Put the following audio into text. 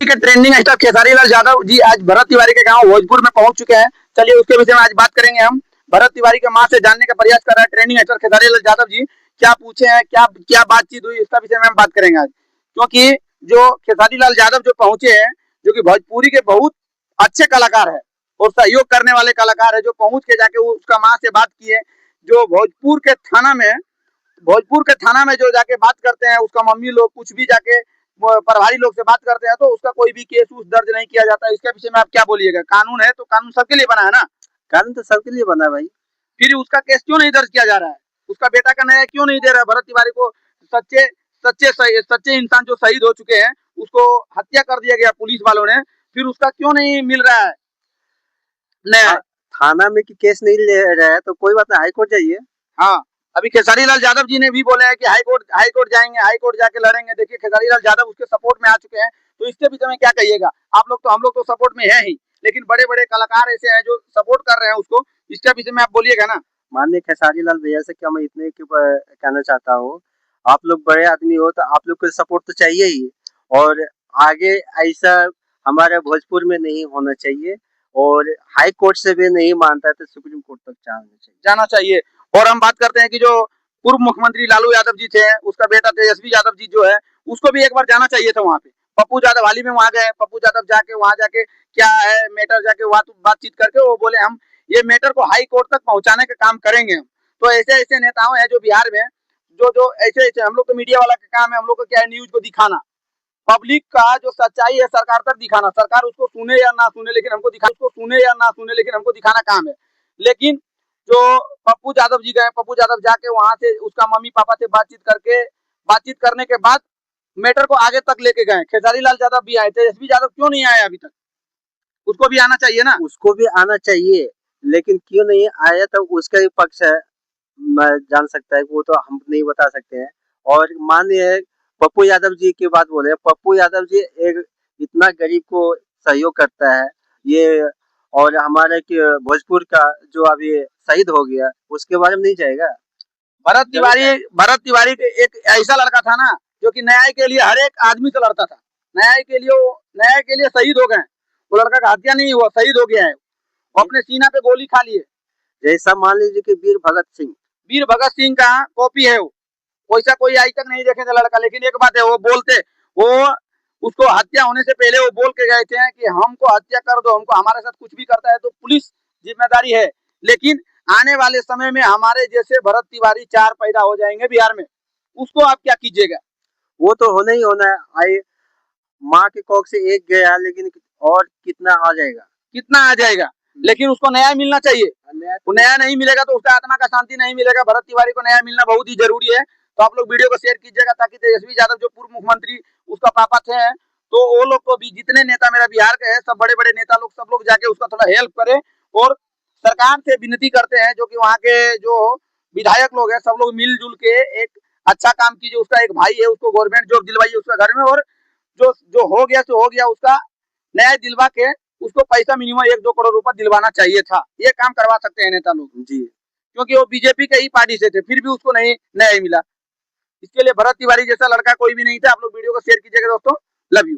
Trending star Khesari Lal Yadav ji आज भरत तिवारी के गांव भोजपुर में पहुंच चुके हैं। चलिए उसके विषय में आज बात करेंगे हम। भरत तिवारी के मां से जानने का प्रयास कर रहे हैं ट्रेंडिंग स्टार खेसारी लाल यादव जी। क्या पूछे हैं, क्या क्या बातचीत हुई, इसका विषय में हम बात करेंगे आज। क्योंकि जो खेसारी लाल यादव जो पहुंचे हैं, जो कि भोजपुरी के बहुत अच्छे कलाकार है और सहयोग करने वाले कलाकार है, जो पहुंच के जाके उसका माँ से बात किए। जो भोजपुर के थाना में जो जाके बात करते हैं, उसका मम्मी लोग कुछ भी जाके प्रभारी लोग से बात करते हैं तो उसका कोई भी केस उस दर्ज नहीं किया जाता। इसके विषय में आप क्या बोलिएगा? कानून है तो कानून सबके लिए बना है ना। कानून तो सबके लिए बना है भाई। फिर उसका केस क्यों नहीं दर्ज किया जा रहा है? उसका बेटा का न्याय क्यों नहीं दे रहा है? भरत तिवारी को सच्चे सच्चे इंसान जो शहीद हो चुके हैं, उसको हत्या कर दिया गया पुलिस वालों ने, फिर उसका क्यों नहीं मिल रहा है न्याय? थाना में कि केस नहीं ले रहा है तो कोई बात नहीं, हाईकोर्ट जाइए। हाँ, अभी खेसारी लाल यादव जी ने भी बोले हैं कि हाईकोर्ट जाएंगे, हाईकोर्ट जाके लड़ेंगे। देखिए खेसारी लाल यादव उसके सपोर्ट में आ चुके हैं, तो इसके विषय में क्या कहिएगा? हम लोग तो सपोर्ट में है ही, लेकिन बड़े बड़े कलाकार ऐसे हैं जो सपोर्ट कर रहे हैं उसको। इसके विषय में आप बोलिएगा ना। माननीय खेसारी लाल भैया से क्या मैं इतने कहना चाहता हूँ, आप लोग बड़े आदमी हो तो आप लोग को सपोर्ट तो चाहिए ही, और आगे ऐसा हमारे भोजपुर में नहीं होना चाहिए, और हाई कोर्ट से भी नहीं मानता है तो सुप्रीम कोर्ट तक जाना चाहिए। और हम बात करते हैं कि जो पूर्व मुख्यमंत्री लालू यादव जी थे, उसका बेटा तेजस्वी यादव जी जो है, उसको भी एक बार जाना चाहिए था वहाँ पे। पप्पू यादव हाल ही में वहाँ गए, पप्पू यादव जाके वहाँ जाके क्या है मैटर, जाके वहाँ बातचीत करके वो बोले हम ये मैटर को हाई कोर्ट तक पहुंचाने का काम करेंगे हम। तो ऐसे ऐसे नेताओं हैं जो बिहार में जो जो ऐसे ऐसे, हम लोग तो मीडिया वाला का काम है, हम लोग को क्या है न्यूज को दिखाना, पब्लिक का जो सच्चाई है सरकार तक दिखाना। सरकार उसको सुने या ना सुने, लेकिन हमको दिखाना काम है। लेकिन जो पप्पू यादव जी गए, पप्पू यादव जाके वहां से उसका मम्मी पापा से बातचीत करने के बाद मैटर को आगे तक लेके गए। खेसारी लाल यादव भी आए, तेजस्वी यादव क्यों नहीं आए अभी तक? उसको भी आना चाहिए ना। उसको भी आना चाहिए, लेकिन क्यों नहीं आया तो उसका ही पक्ष है, मैं जान सकता है, वो तो हम नहीं बता सकते हैं। और माननीय पप्पू यादव जी की बात बोले, पप्पू यादव जी एक इतना गरीब को सहयोग करता है ये, और हमारे भोजपुर का जो अभी शहीद हो गया उसके बारे में नहीं जाएगा। भरत तिवारी एक ऐसा लड़का था ना, जो कि न्याय के लिए हर एक आदमी से लड़ता था। न्याय के लिए शहीद हो गए। वो लड़का का हत्या नहीं हुआ, शहीद हो गया है। वो अपने सीना पे गोली खा लिए। जैसा मान लीजिए कि वीर भगत सिंह का कॉपी है वो। वैसा कोई आज तक नहीं देखे थे लड़का। लेकिन एक बात है, वो उसको हत्या होने से पहले वो बोल के गए थे कि हमको हत्या कर दो, हमको हमारे साथ कुछ भी करता है तो पुलिस जिम्मेदारी है। लेकिन आने वाले समय में हमारे जैसे भरत तिवारी 4 पैदा हो जाएंगे बिहार में, उसको आप क्या कीजिएगा? वो तो होना ही होना है। माँ के कोख से एक गया, लेकिन और कितना आ जाएगा। लेकिन उसको न्याय मिलना चाहिए। न्याय नहीं मिलेगा तो उसका आत्मा का शांति नहीं मिलेगा। भरत तिवारी को न्याय मिलना बहुत ही जरूरी है। तो आप लोग वीडियो को शेयर कीजिएगा, ताकि तेजस्वी यादव जो पूर्व मुख्यमंत्री उसका पापा थे, तो वो लोग को भी, जितने नेता मेरा बिहार के हैं, सब बड़े बड़े नेता लोग, सब लोग जाके उसका थोड़ा हेल्प करें। और सरकार से विनती करते हैं, जो कि वहाँ के जो विधायक लोग हैं, सब लोग मिलजुल के एक अच्छा काम कीजिए। उसका एक भाई है, उसको गवर्नमेंट जॉब दिलवाइए उसका घर में, और जो हो गया सो हो गया, उसका न्याय दिलवा के उसको पैसा मिनिमम 1-2 करोड़ रुपया दिलवाना चाहिए था। ये काम करवा सकते हैं नेता लोग जी, क्योंकि वो बीजेपी के ही पार्टी से थे, फिर भी उसको नहीं न्याय मिला। इसके लिए भरत तिवारी जैसा लड़का कोई भी नहीं था। आप लोग वीडियो को शेयर कीजिएगा दोस्तों। Love you.